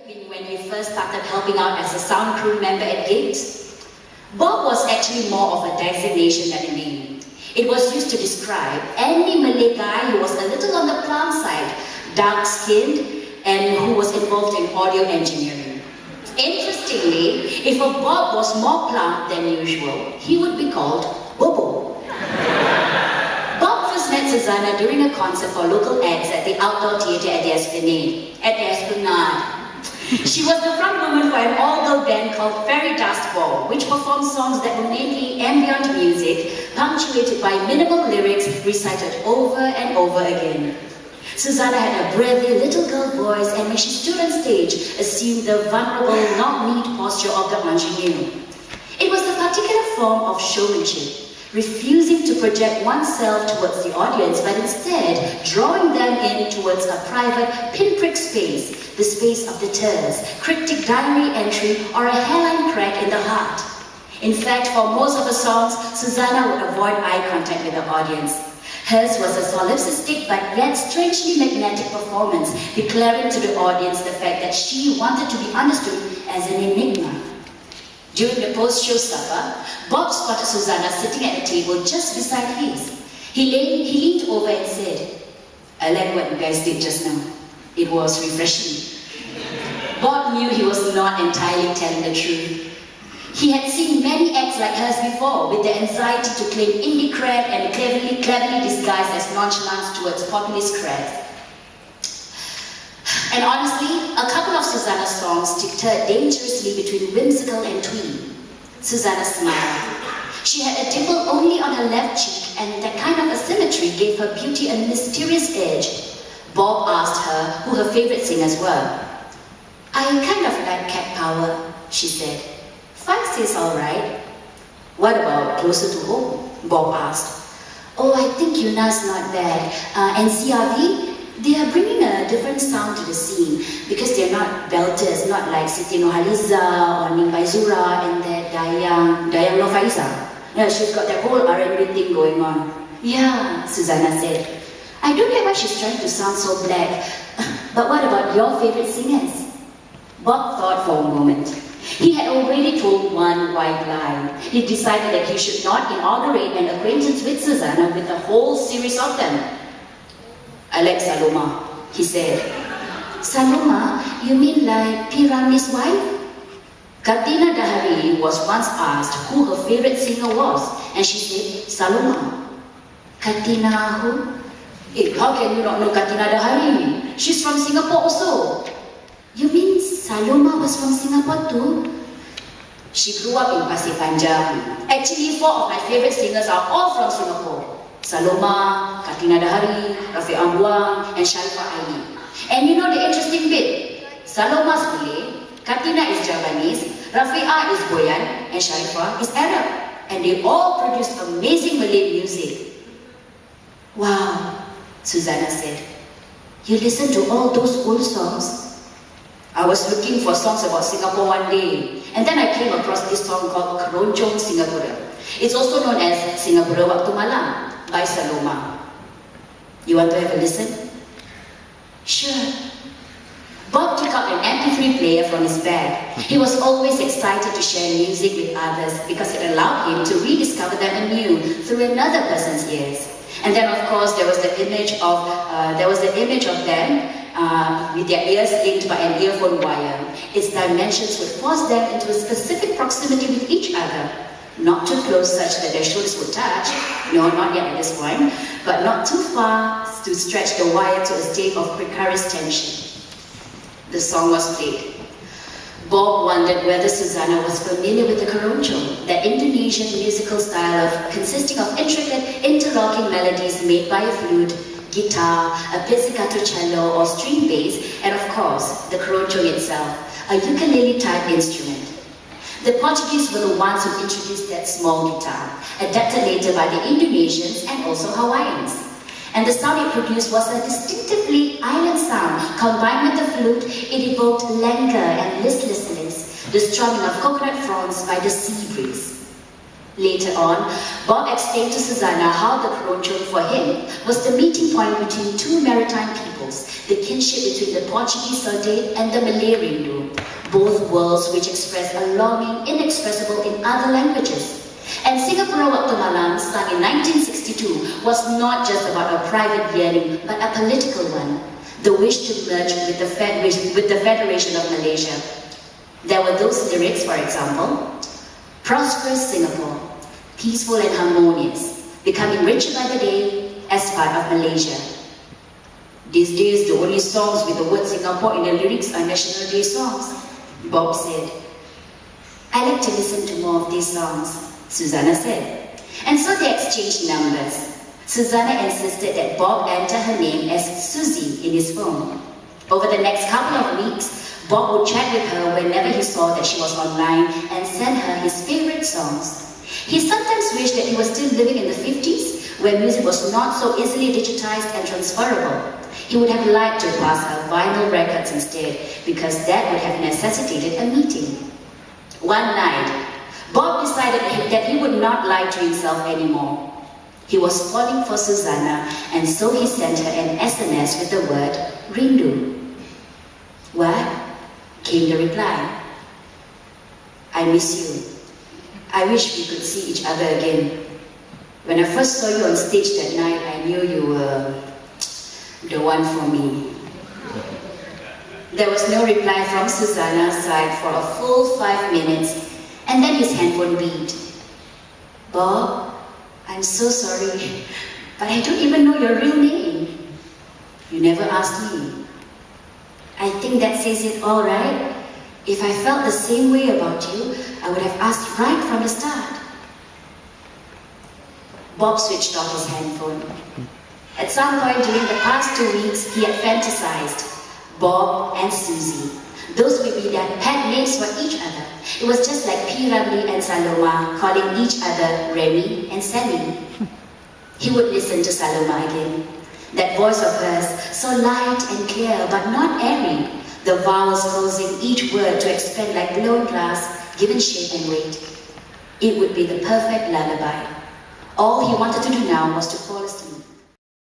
When we first started helping out as a sound crew member at gigs, Bob was actually more of a designation than a name. It was used to describe any Malay guy who was a little on the plump side, dark-skinned, and who was involved in audio engineering. Interestingly, if a Bob was more plump than usual, he would be called Bobo. Bob first met Susanna during a concert for local acts at the outdoor theatre at the Esplanade. She was the front woman for an all-girl band called Fairy Dust Ball, which performed songs that were mainly ambient music, punctuated by minimal lyrics recited over and over again. Susanna had a breathy little girl voice, and when she stood on stage, assumed the vulnerable, knock-kneed posture of the ingenue. It was a particular form of showmanship, refusing to project oneself towards the audience, but instead drawing them in towards a private pinprick space, the space of the tears, cryptic diary entry, or a hairline crack in the heart. In fact, for most of the songs, Susanna would avoid eye contact with the audience. Hers was a solipsistic but yet strangely magnetic performance, declaring to the audience the fact that she wanted to be understood as an enigma. During the post-show supper, Bob spotted Susanna sitting at a table just beside his. He leaned over and said, "I like what you guys did just now. It was refreshing." Bob knew he was not entirely telling the truth. He had seen many acts like hers before, with the anxiety to claim indie cred and cleverly disguised as nonchalance towards populist cred. And honestly, a couple of Susanna's songs deterred dangerously between whimsical and twee. Susanna smiled. She had a dimple only on her left cheek, and that kind of asymmetry gave her beauty a mysterious edge. Bob asked her who her favorite singers were. "I kind of like Cat Power," she said. "Feisty's alright." "What about Closer to Home?" Bob asked. "Oh, I think Yuna's not bad. And CRV? They are bringing a different sound to the scene because they're not belters, not like Siti Nurhaliza or Nimbai Zura and that Dayang Nofaiza. Yeah, she's got that whole R&B thing going on." "Yeah," Susanna said. "I don't get why she's trying to sound so black. But what about your favorite singers?" Bob thought for a moment. He had already told one white lie. He decided that he should not inaugurate an acquaintance with Susanna with a whole series of them. "I like Saloma," he said. "Saloma? You mean like P. Ramlee's wife?" Katina Dahari was once asked who her favorite singer was, and she said, "Saloma." "Katina who?" How can you not know Katina Dahari? She's from Singapore also." "You mean Saloma was from Singapore too?" "She grew up in Pasir Panjang. Actually, 4 of my favorite singers are all from Singapore. Saloma, Katina Dahari, Rafiq Ambuang, and Sharifah Ali. And you know the interesting bit? Saloma's Malay, Katina is Javanese, Rafiqah is Boyan, and Sharifah is Arab. And they all produced amazing Malay music." "Wow," Susanna said. "You listen to all those old songs?" "I was looking for songs about Singapore one day, and then I came across this song called Keroncong Singapura. It's also known as Singapura Waktu Malam by Saloma. You want to have a listen?" "Sure." Bob took out an MP3 player from his bag. He was always excited to share music with others because it allowed him to rediscover them anew through another person's ears. And then, of course, there was the image of them with their ears linked by an earphone wire. Its dimensions would force them into a specific proximity with each other. Not too close such that their shoulders would touch, no, not yet at this point, but not too far to stretch the wire to a state of precarious tension. The song was played. Bob wondered whether Susanna was familiar with the keroncong, that Indonesian musical style consisting of intricate interlocking melodies made by a flute, guitar, a pizzicato cello or string bass, and of course, the keroncong itself, a ukulele-type instrument. The Portuguese were the ones who introduced that small guitar, adapted later by the Indonesians and also Hawaiians. And the sound it produced was a distinctively island sound. Combined with the flute, it evoked languor and listlessness, the strumming of coconut fronds by the sea breeze. Later on, Bob explained to Susanna how the keroncong for him was the meeting point between two maritime peoples, the kinship between the Portuguese sardine and the Malay rindu. both worlds which express a longing inexpressible in other languages. And Singapore Waktu Malam, sung in 1962, was not just about a private yearning, but a political one, the wish to merge with the Federation of Malaysia. There were those lyrics, for example, prosperous Singapore, peaceful and harmonious, becoming richer by the day as part of Malaysia. These days, the only songs with the word Singapore in the lyrics are National Day songs, Bob said. I like to listen to more of these songs, Susanna said. And so they exchanged numbers. Susanna insisted that Bob enter her name as Susie in his phone. Over the next couple of weeks, Bob would chat with her whenever he saw that she was online and send her his favorite songs. He sometimes wished that he was still living in the 50s, where music was not so easily digitized and transferable. He would have liked to pass her vinyl records instead, because that would have necessitated a meeting. One night, Bob decided that he would not lie to himself anymore. He was falling for Susanna, and so he sent her an SMS with the word Rindu. What? Came the reply. I miss you. I wish we could see each other again. When I first saw you on stage that night, I knew you were the one for me. There was no reply from Susanna's side for a full 5 minutes, and then his handphone beeped. Bob, I'm so sorry, but I don't even know your real name. You never asked me. I think that says it all, right? If I felt the same way about you, I would have asked right from the start. Bob switched off his handphone. At some point during the past 2 weeks, he had fantasized. Bob and Susie. Those would be their pet names for each other. It was just like P. Ramlee and Saloma calling each other Remy and Sally. He would listen to Saloma again. That voice of hers, so light and clear but not airy, the vowels causing each word to expand like blown glass, given shape and weight. It would be the perfect lullaby. All he wanted to do now was to fall asleep.